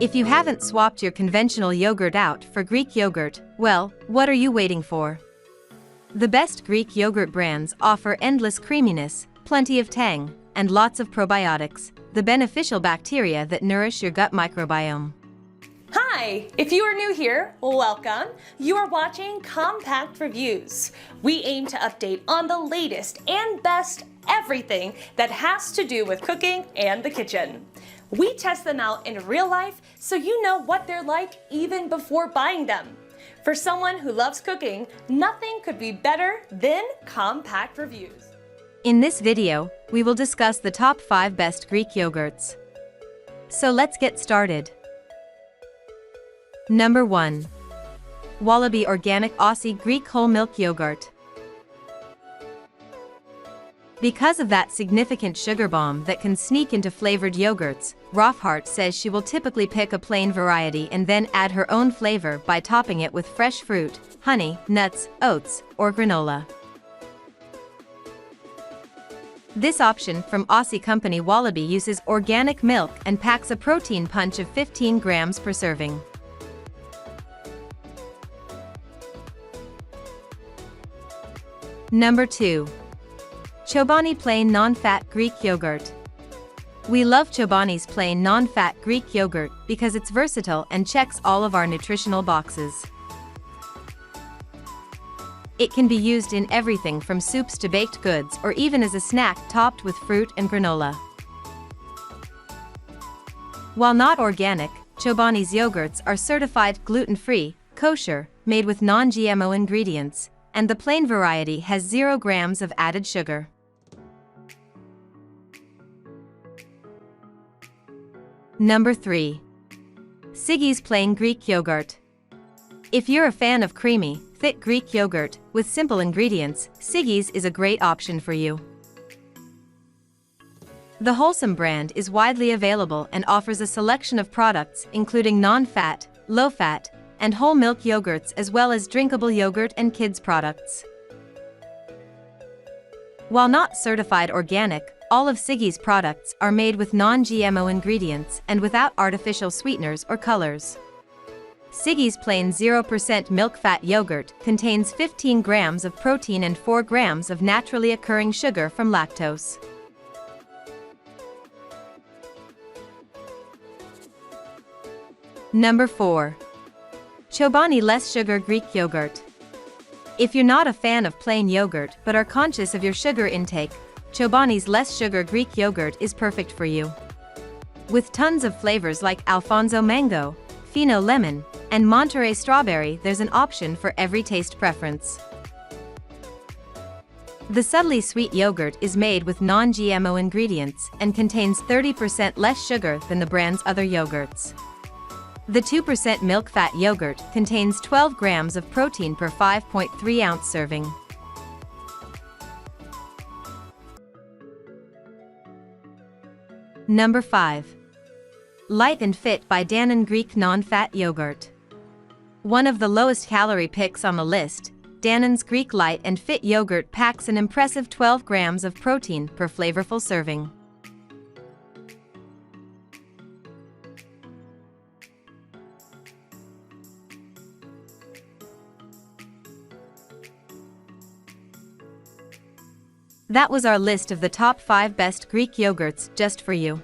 If you haven't swapped your conventional yogurt out for Greek yogurt, well, what are you waiting for? The best Greek yogurt brands offer endless creaminess, plenty of tang, and lots of probiotics, the beneficial bacteria that nourish your gut microbiome. Hi! If you are new here, welcome. You are watching Compact Reviews. We aim to update on the latest and best everything that has to do with cooking and the kitchen. We test them out in real life so you know what they're like even before buying them. For someone who loves cooking, nothing could be better than Compact Reviews. In this video, we will discuss the top 5 best Greek yogurts. So let's get started. Number 1. Wallaby Organic Aussie Greek Whole Milk Yogurt. Because of that significant sugar bomb that can sneak into flavored yogurts, Rofhart says she will typically pick a plain variety and then add her own flavor by topping it with fresh fruit, honey, nuts, oats, or granola. This option from Aussie company Wallaby uses organic milk and packs a protein punch of 15 grams per serving. Number 2. Chobani Plain Non-Fat Greek Yogurt. We love Chobani's plain non-fat Greek yogurt because it's versatile and checks all of our nutritional boxes. It can be used in everything from soups to baked goods or even as a snack topped with fruit and granola. While not organic, Chobani's yogurts are certified gluten-free, kosher, made with non-GMO ingredients, and the plain variety has 0 grams of added sugar. Number 3. Siggi's Plain Greek Yogurt. If you're a fan of creamy, thick Greek yogurt with simple ingredients, Siggi's is a great option for you. The Wholesome brand is widely available and offers a selection of products including non-fat, low-fat, and whole milk yogurts as well as drinkable yogurt and kids products. While not certified organic, all of Siggi's products are made with non-GMO ingredients and without artificial sweeteners or colors. Siggi's plain 0% milk fat yogurt contains 15 grams of protein and 4 grams of naturally occurring sugar from lactose. Number 4. Chobani Less Sugar Greek Yogurt. If you're not a fan of plain yogurt but are conscious of your sugar intake, Chobani's Less Sugar Greek Yogurt is perfect for you. With tons of flavors like Alfonso Mango, Fino Lemon, and Monterey Strawberry, there's an option for every taste preference. The subtly sweet yogurt is made with non-GMO ingredients and contains 30% less sugar than the brand's other yogurts. The 2% milk fat yogurt contains 12 grams of protein per 5.3 ounce serving. Number 5. Light and Fit by Dannon Greek Non-Fat Yogurt. One of the lowest calorie picks on the list, Dannon's Greek Light and Fit Yogurt packs an impressive 12 grams of protein per flavorful serving. That was our list of the top 5 best Greek yogurts just for you.